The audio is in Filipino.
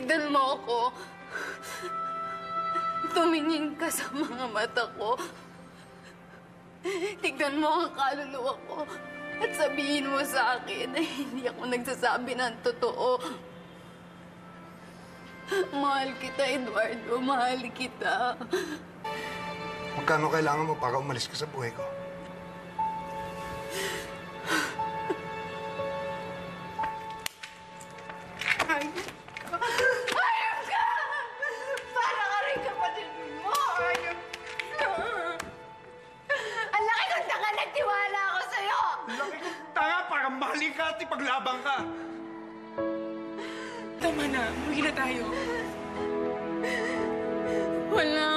Tignan mo ako. Tumingin ka sa mga mata ko. Tignan mo ang kaluluwa ko. At sabihin mo sa akin na hindi ako nagsasabi ng totoo. Mahal kita, Eduardo. Mahal kita. Magkano kailangan mo para umalis ka sa buhay ko? Ayos ka! Ayos ka! Para ka rin kapatid mo! Ayos ka! Ang laki kong tanga, nagtiwala ako sa'yo! Laki kong tanga para mahalin ka at ipaglabang ka. Tama na, umuwi na tayo. Wala